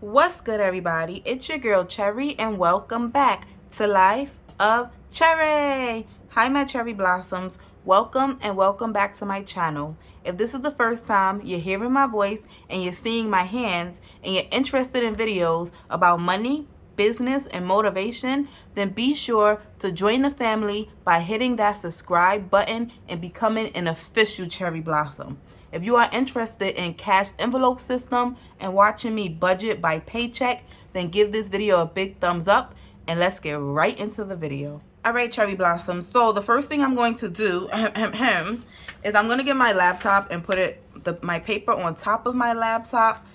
What's good, everybody? It's your girl Cherry, and welcome back to Life of Cherry. Hi, my cherry blossoms. Welcome and welcome back to my channel. If this is the first time you're hearing my voice and you're seeing my hands and you're interested in videos about money, business, and motivation, then be sure to join the family by hitting that subscribe button and becoming an official cherry blossom. If you are interested in cash envelope system and watching me budget by paycheck, then give this video a big thumbs up and let's get right into the video. All right, cherry blossoms. So the first thing I'm going to do is I'm going to get my laptop and put my paper on top of my laptop,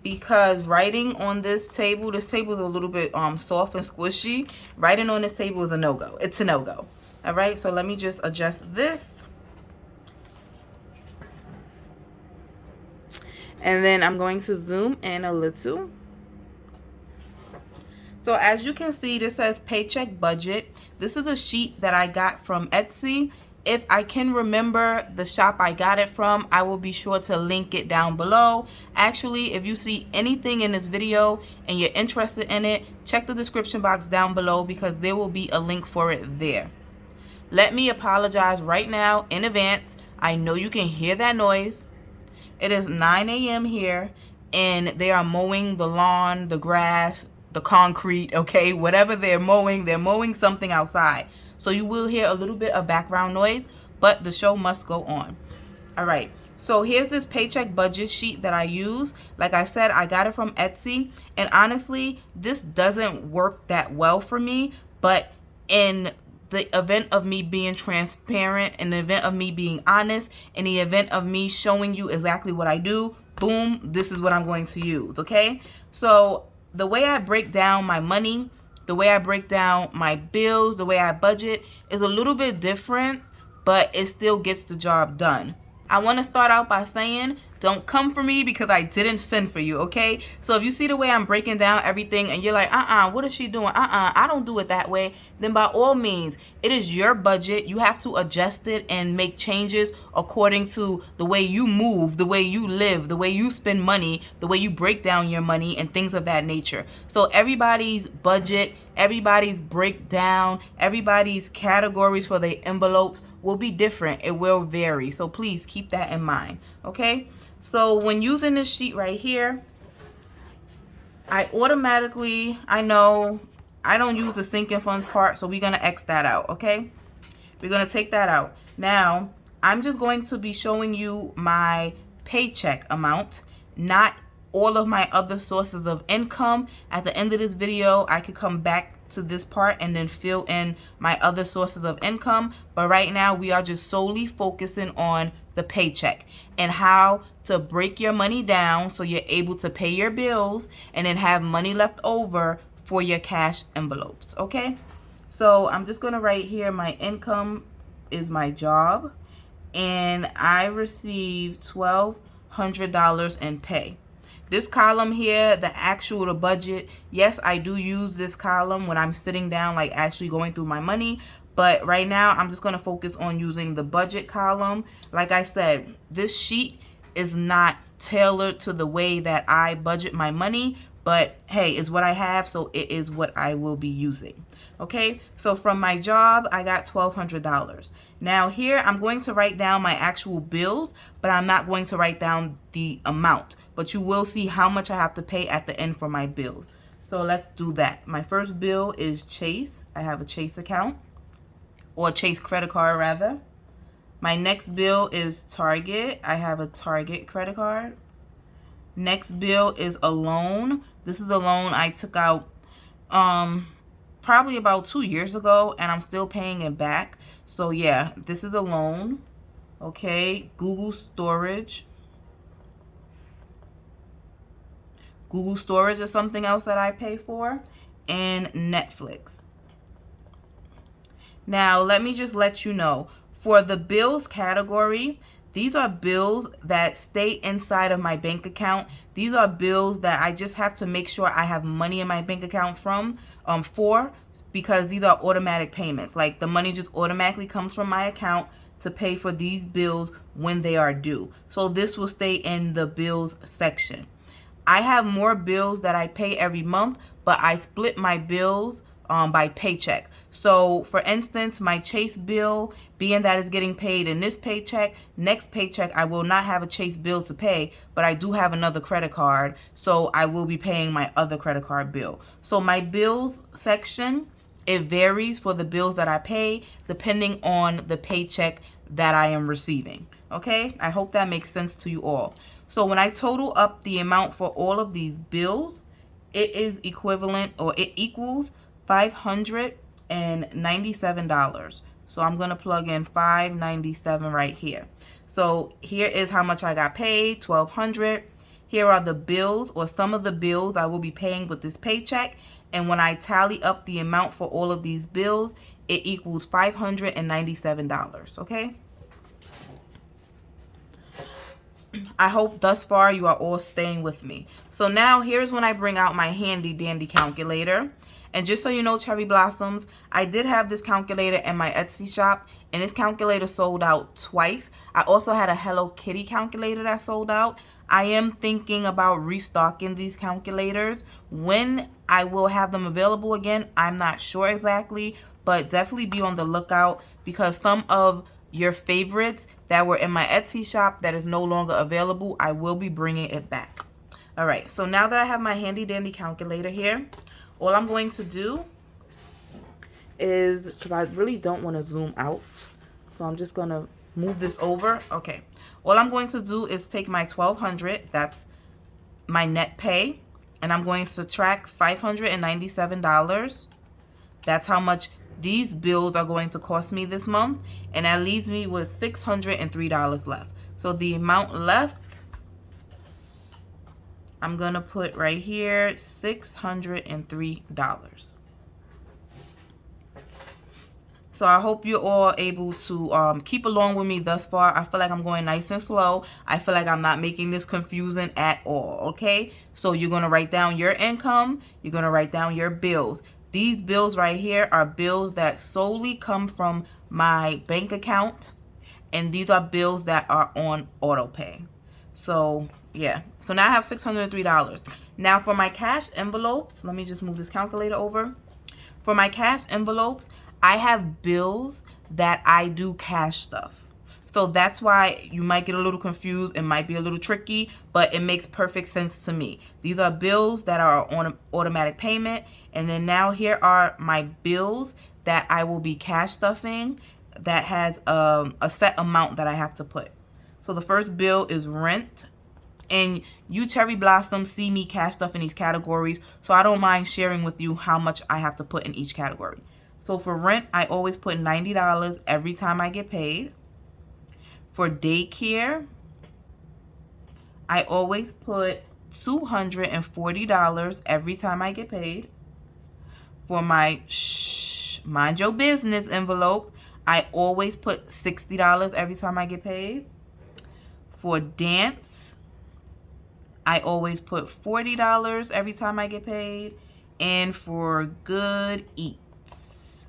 because writing on this table is a little bit soft and squishy. Writing on this table is a no-go. It's a no-go. All right, so let me just adjust this. And then I'm going to zoom in a little. So as you can see, this says Paycheck Budget. This is a sheet that I got from Etsy. If I can remember the shop I got it from, I will be sure to link it down below. Actually, if you see anything in this video and you're interested in it, check the description box down below because there will be a link for it there. Let me apologize right now in advance. I know you can hear that noise. It is 9 a.m. here, and they are mowing the lawn, the grass, the concrete, okay? Whatever they're mowing something outside. So you will hear a little bit of background noise, but the show must go on. All right, so here's this Paycheck budget sheet that I use. Like I said, I got it from Etsy, and honestly, this doesn't work that well for me, but in the event of me being transparent, in the event of me being honest, in the event of me showing you exactly what I do, boom, this is what I'm going to use, okay? So the way I break down my money, the way I break down my bills, the way I budget is a little bit different, but it still gets the job done. I want to start out by saying, don't come for me because I didn't send for you, okay? So if you see the way I'm breaking down everything and you're like, what is she doing? I don't do it that way. Then by all means, it is your budget. You have to adjust it and make changes according to the way you move, the way you live, the way you spend money, the way you break down your money and things of that nature. So everybody's budget, everybody's breakdown, everybody's categories for their envelopes will be different. It will vary. So please keep that in mind, okay? So when using this sheet right here, I know I don't use the sinking funds part, so we're going to X that out, okay? We're going to take that out. Now, I'm just going to be showing you my paycheck amount, not all of my other sources of income. At the end of this video, I could come back to this part and then fill in my other sources of income. But right now, we are just solely focusing on the paycheck and how to break your money down so you're able to pay your bills and then have money left over for your cash envelopes, okay? So I'm just going to write here my income is my job, and I received $1,200 in pay. This column here, the budget, yes, I do use this column when I'm sitting down, like actually going through my money. But right now, I'm just going to focus on using the budget column. Like I said, this sheet is not tailored to the way that I budget my money. But hey, it's what I have, so it is what I will be using. Okay, so from my job, I got $1,200. Now here, I'm going to write down my actual bills, but I'm not going to write down the amount. But you will see how much I have to pay at the end for my bills. So let's do that. My first bill is Chase. I have a Chase account, or Chase credit card rather. My next bill is Target. I have a Target credit card. Next bill is a loan. This is a loan I took out probably about 2 years ago, and I'm still paying it back. So yeah, this is a loan. Okay, Google Storage. Google Storage is something else that I pay for, and Netflix. Now, let me just let you know, for the bills category, these are bills that stay inside of my bank account. These are bills that I just have to make sure I have money in my bank account for, because these are automatic payments. Like the money just automatically comes from my account to pay for these bills when they are due. So this will stay in the bills section. I have more bills that I pay every month, but I split my bills by paycheck. So for instance, my Chase bill, being that it's getting paid in this paycheck, next paycheck I will not have a Chase bill to pay, but I do have another credit card, so I will be paying my other credit card bill. So my bills section, it varies for the bills that I pay depending on the paycheck that I am receiving. Okay, I hope that makes sense to you all. So when I total up the amount for all of these bills, it is equivalent, or it equals $597. So I'm going to plug in $597 right here. So here is how much I got paid, $1,200. Here are the bills, or some of the bills I will be paying with this paycheck. And when I tally up the amount for all of these bills, it equals $597, okay? I hope thus far you are all staying with me. So now here's when I bring out my handy dandy calculator. And just so you know, Cherry Blossoms, I did have this calculator in my Etsy shop, and this calculator sold out twice. I also had a Hello Kitty calculator that sold out. I am thinking about restocking these calculators. When I will have them available again, I'm not sure exactly, but definitely be on the lookout, because some of your favorites that were in my Etsy shop that is no longer available, I will be bringing it back. All right, so now that I have my handy dandy calculator here, all I'm going to do is, because I really don't want to zoom out, so I'm just going to move this over. Okay, all I'm going to do is take my $1,200, that's my net pay, and I'm going to subtract $597. That's how much these bills are going to cost me this month, and that leaves me with $603 left. So the amount left, I'm going to put right here, $603. So I hope you're all able to keep along with me thus far. I feel like I'm going nice and slow. I feel like I'm not making this confusing at all, okay? So you're going to write down your income. You're going to write down your bills. These bills right here are bills that solely come from my bank account. And these are bills that are on auto pay. So, yeah. So now I have $603. Now for my cash envelopes, let me just move this calculator over. For my cash envelopes, I have bills that I do cash stuff. So that's why you might get a little confused. It might be a little tricky, but it makes perfect sense to me. These are bills that are on automatic payment. And then now here are my bills that I will be cash stuffing that has a set amount that I have to put. So the first bill is rent. And you Cherry Blossoms see me cash stuff in these categories, so I don't mind sharing with you how much I have to put in each category. So for rent, I always put $90 every time I get paid. For daycare, I always put $240 every time I get paid. For my mind your business envelope, I always put $60 every time I get paid. For dance, I always put $40 every time I get paid. And for good eats,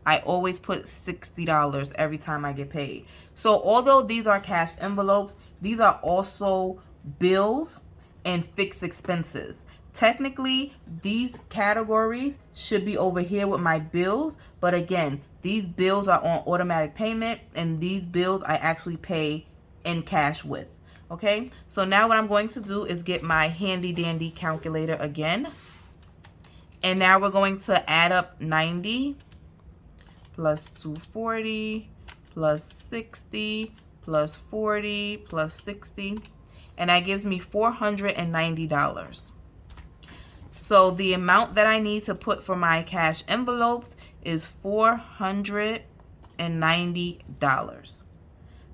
I always put $60 every time I get paid. So although these are cash envelopes, these are also bills and fixed expenses. Technically, these categories should be over here with my bills, but again, these bills are on automatic payment, and these bills I actually pay in cash with. Okay, so now what I'm going to do is get my handy dandy calculator again. And now we're going to add up 90 plus 240 plus 60 plus 40 plus 60. And that gives me $490. So the amount that I need to put for my cash envelopes is $490.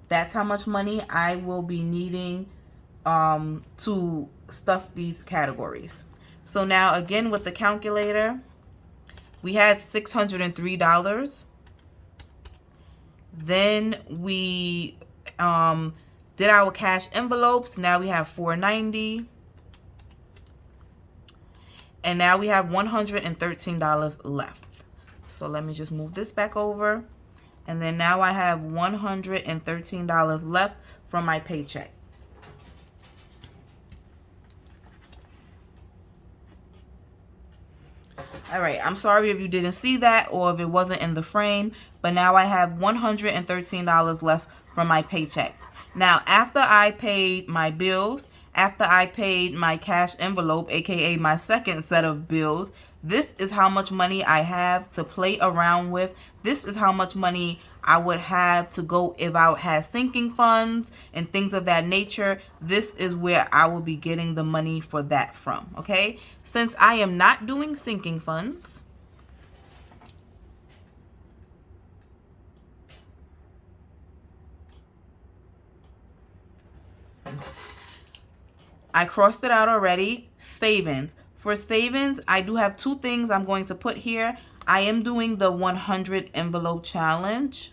That's how much money I will be needing to stuff these categories. So now again with the calculator, we had $603. Then we did our cash envelopes. Now we have $490. And now we have $113 left. So let me just move this back over. And then now I have $113 left from my paycheck. All right, I'm sorry if you didn't see that or if it wasn't in the frame, but now I have $113 left from my paycheck. Now, after I paid my bills, after I paid my cash envelope, aka my second set of bills, this is how much money I have to play around with. This is how much money I would have to go if I had sinking funds and things of that nature. This is where I will be getting the money for that from, okay? Since I am not doing sinking funds, I crossed it out already. Savings. For savings, I do have two things I'm going to put here. I am doing the 100 envelope challenge.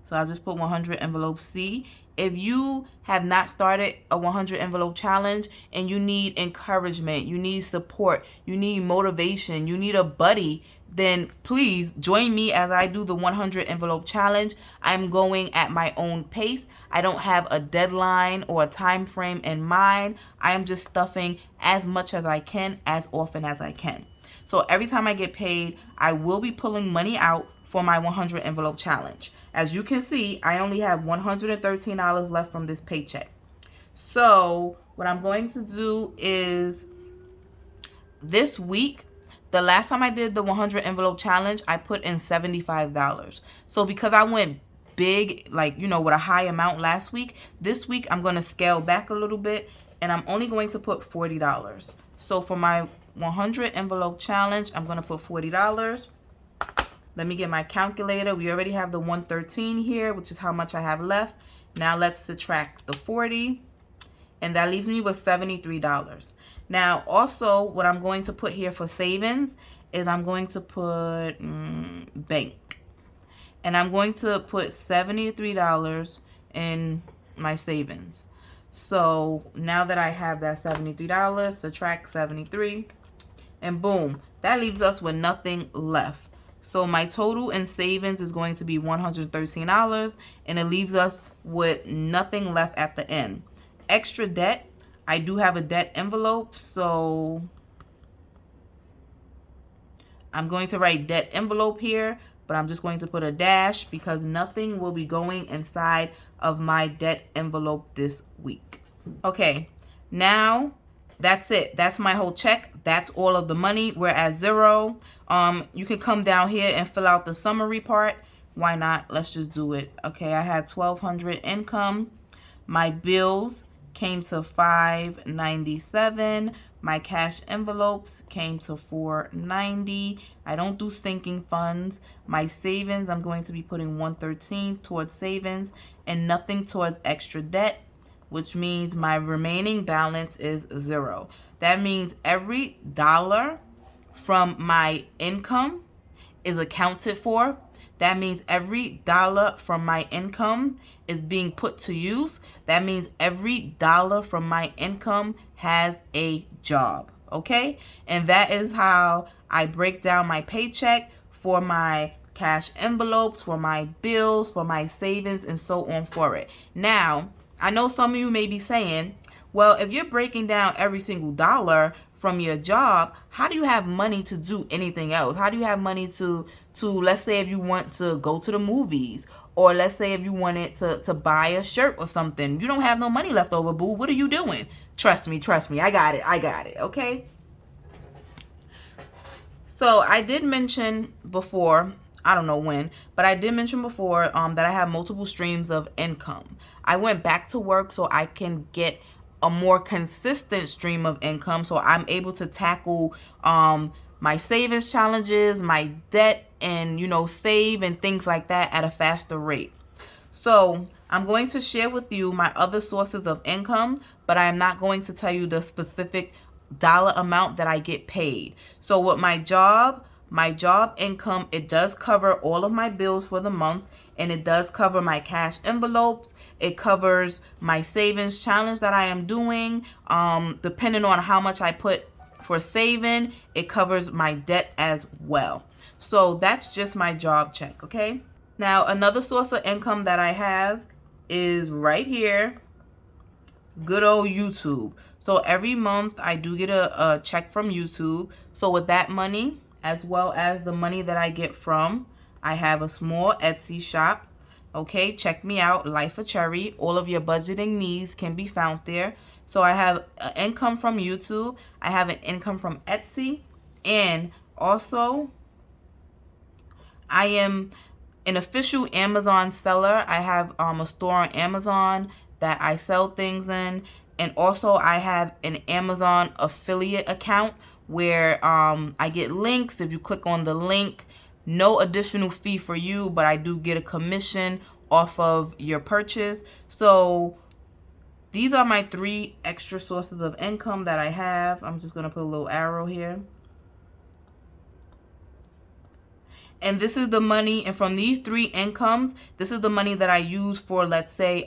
So I'll just put 100 envelope C. If you have not started a 100 envelope challenge and you need encouragement, you need support, you need motivation, you need a buddy, then please join me as I do the 100 envelope challenge. I'm going at my own pace. I don't have a deadline or a time frame in mind. I am just stuffing as much as I can, as often as I can. So every time I get paid, I will be pulling money out for my 100 envelope challenge. As you can see, I only have $113 left from this paycheck. So what I'm going to do is this week, the last time I did the 100 envelope challenge, I put in $75. So because I went big, like, you know, with a high amount last week, this week I'm going to scale back a little bit and I'm only going to put $40. So for my 100 envelope challenge, I'm going to put $40. Let me get my calculator. We already have the 113 here, which is how much I have left. Now let's subtract the 40, and that leaves me with $73. Now, also, what I'm going to put here for savings is I'm going to put bank. And I'm going to put $73 in my savings. So now that I have that $73, subtract 73, and boom, that leaves us with nothing left. So my total in savings is going to be $113, and it leaves us with nothing left at the end. Extra debt, I do have a debt envelope, so I'm going to write debt envelope here, but I'm just going to put a dash because nothing will be going inside of my debt envelope this week. Okay, now that's it. That's my whole check. That's all of the money. We're at zero. You can come down here and fill out the summary part. Why not? Let's just do it. Okay, I had $1,200 income. My bills came to $597. My cash envelopes came to $490. I don't do sinking funds. My savings, I'm going to be putting $113 towards savings and nothing towards extra debt, which means my remaining balance is zero. That means every dollar from my income is accounted for. That means every dollar from my income is being put to use. That means every dollar from my income has a job, okay? And that is how I break down my paycheck for my cash envelopes, for my bills, for my savings, and so on for it. Now, I know some of you may be saying, well, if you're breaking down every single dollar from your job, how do you have money to do anything else? How do you have money to let's say if you want to go to the movies, or let's say if you wanted to buy a shirt or something, you don't have no money left over, boo. What are you doing? Trust me, I got it, okay? So I did mention before, I don't know when, but I did mention before that I have multiple streams of income. I went back to work so I can get a more consistent stream of income, so I'm able to tackle my savings challenges, my debt, and save and things like that at a faster rate. So I'm going to share with you my other sources of income, but I am not going to tell you the specific dollar amount that I get paid. So with my job income, it does cover all of my bills for the month, and it does cover my cash envelopes. It covers my savings challenge that I am doing. Depending on how much I put for saving, it covers my debt as well. So that's just my job check, okay? Now, another source of income that I have is right here. good old YouTube. So every month I do get a check from YouTube. So with that money, as well as the money that I get from, I have a small Etsy shop. Okay, check me out, LifeOfCherry. All of your budgeting needs can be found there. So I have an income from YouTube. I have an income from Etsy. And also, I am an official Amazon seller. I have a store on Amazon that I sell things in. And also I have an Amazon affiliate account where I get links. If you click on the link, no additional fee for you, but I do get a commission off of your purchase. So these are my 3 extra sources of income that I have. I'm just going to put a little arrow here. And this is the money, and from these 3 incomes, this is the money that I use for, let's say,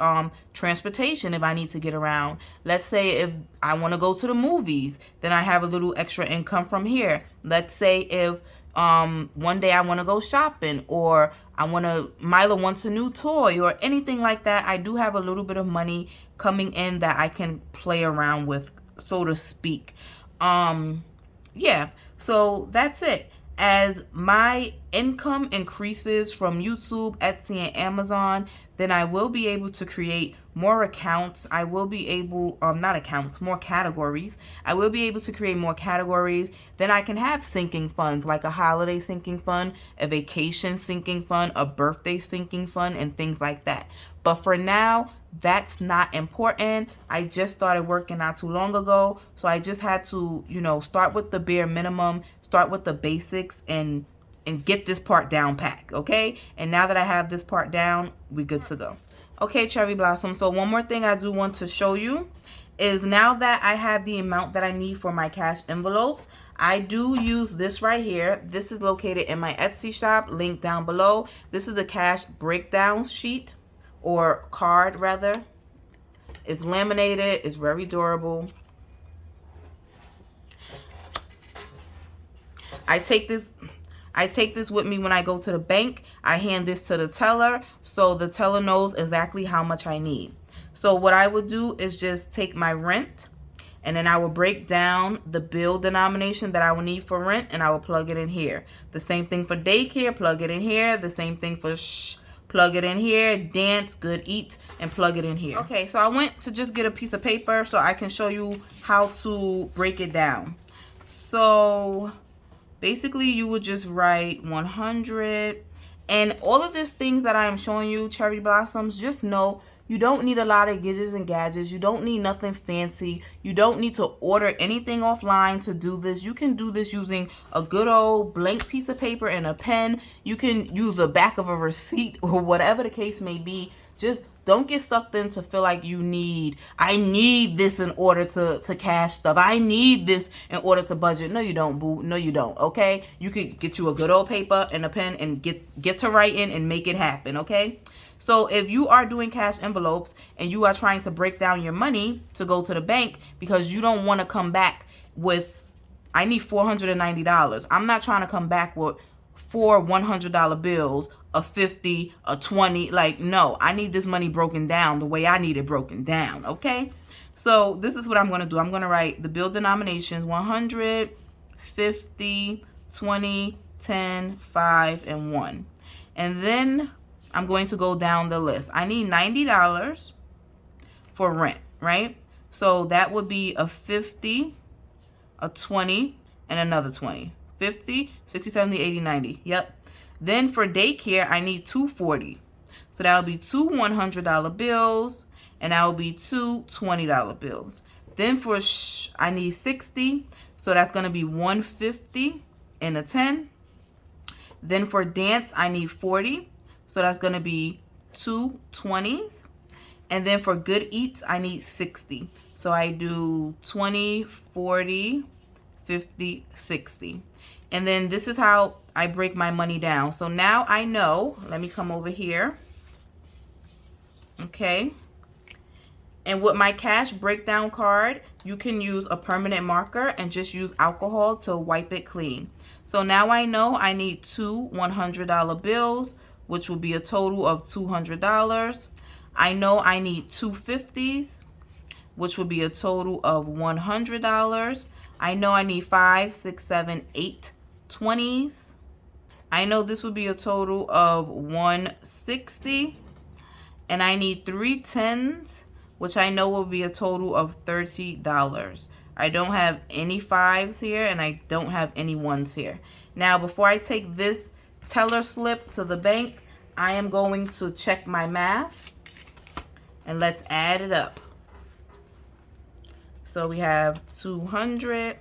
transportation if I need to get around. Let's say if I want to go to the movies, then I have a little extra income from here. Let's say if one day I want to go shopping, or Milo wants a new toy or anything like that, I do have a little bit of money coming in that I can play around with, so to speak. Yeah, so that's it. As my income increases from YouTube, Etsy, and Amazon, then I will be able to create more accounts. I will be able, not accounts, more categories. I will be able to create more categories. Then I can have sinking funds, like a holiday sinking fund, a vacation sinking fund, a birthday sinking fund, and things like that. But for now, that's not important. I just started working not too long ago, so I just had to, start with the bare minimum, start with the basics, and get this part down pat, okay? And now that I have this part down, we good to go. Okay, Cherry Blossom, so one more thing I do want to show you is now that I have the amount that I need for my cash envelopes, I do use this right here. This is located in my Etsy shop, link down below. This is a cash breakdown sheet, or card rather. It's laminated, it's very durable. I take this with me when I go to the bank. I hand this to the teller, so the teller knows exactly how much I need. So what I would do is just take my rent, and then I will break down the bill denomination that I will need for rent, and I will plug it in here. The same thing for daycare, plug it in here. The same thing for plug it in here. Dance, good eat, and plug it in here. Okay, so I went to just get a piece of paper so I can show you how to break it down. So basically, you would just write 100. And all of these things that I am showing you, Cherry Blossoms, just know you don't need a lot of gadgets and gadgets. You don't need nothing fancy. You don't need to order anything offline to do this. You can do this using a good old blank piece of paper and a pen. You can use the back of a receipt or whatever the case may be. Just don't get sucked in to feel like I need this in order to cash stuff. I need this in order to budget. No, you don't, boo. No, you don't, okay? You could get you a good old paper and a pen and get to writing and make it happen, okay? So if you are doing cash envelopes and you are trying to break down your money to go to the bank because you don't want to come back with, I need $490. I'm not trying to come back with 4 $100 bills, a 50, a 20. Like, no, I need this money broken down the way I need it broken down, okay? So this is what I'm going to do. I'm going to write the bill denominations: 100, 50, 20, 10, 5, and 1. And then I'm going to go down the list. I need $90 for rent, right? So that would be a 50, a 20, and another 20. 50, 60, 70, 80, 90. Yep. Then for daycare, I need $240. So that would be 2 $100 bills, and that would be 2 $20 bills. Then for I need 60, so that's going to be 150 and a 10. Then for dance, I need 40, so that's going to be 2 20s. And then for good eats, I need 60. So I do 20, 40, 50, 60. And then this is how I break my money down. So now I know, let me come over here. Okay. And with my cash breakdown card, you can use a permanent marker and just use alcohol to wipe it clean. So now I know I need 2 $100 bills, which will be a total of $200. I know I need 2 50s. which would be a total of $100. I know I need 5, 6, 7, 8 20s. I know this would be a total of $160. And I need 3 10s, which I know will be a total of $30. I don't have any 5s here, and I don't have any 1s here. Now, before I take this teller slip to the bank, I am going to check my math, and let's add it up. So we have 200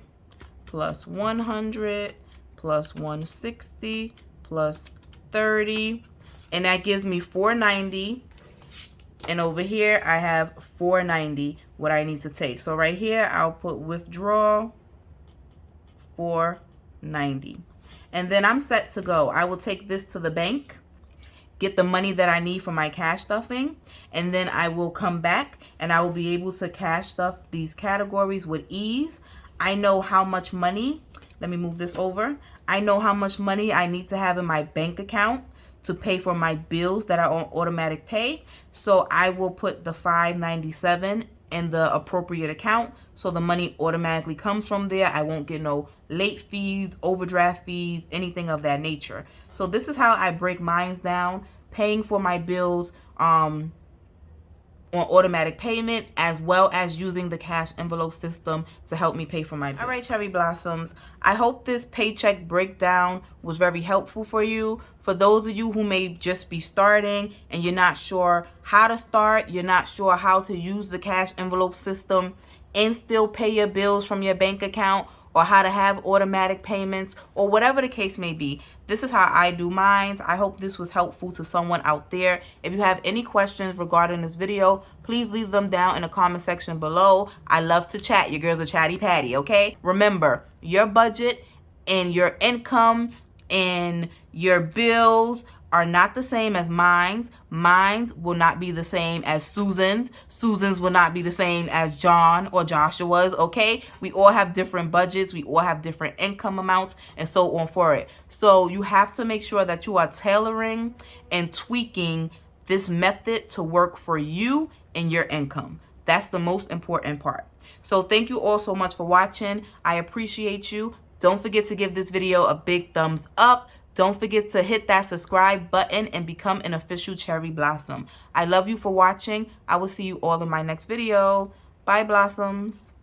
plus 100 plus 160 plus 30, and that gives me 490. And over here, I have 490, what I need to take. So right here, I'll put withdraw 490. And then I'm set to go. I will take this to the bank, get the money that I need for my cash stuffing, and then I will come back and I will be able to cash stuff these categories with ease. I know how much money, let me move this over. I know how much money I need to have in my bank account to pay for my bills that are on automatic pay. So I will put the $597 in the appropriate account, so the money automatically comes from there. I won't get no late fees, overdraft fees, anything of that nature. So this is how I break mine down, paying for my bills on automatic payment, as well as using the cash envelope system to help me pay for my bills. All right, Cherry Blossoms, I hope this paycheck breakdown was very helpful for you. For those of you who may just be starting and you're not sure how to start, you're not sure how to use the cash envelope system and still pay your bills from your bank account, or how to have automatic payments, or whatever the case may be, this is how I do mine. I hope this was helpful to someone out there. If you have any questions regarding this video, please leave them down in the comment section below. I love to chat. Your girl's a chatty patty, okay? Remember, your budget and your income and your bills are not the same as mine's. Mine's will not be the same as Susan's. Susan's will not be the same as John or Joshua's, okay? We all have different budgets. We all have different income amounts and so on for it. So you have to make sure that you are tailoring and tweaking this method to work for you and your income. That's the most important part. So thank you all so much for watching. I appreciate you. Don't forget to give this video a big thumbs up. Don't forget to hit that subscribe button and become an official Cherry Blossom. I love you for watching. I will see you all in my next video. Bye, Blossoms.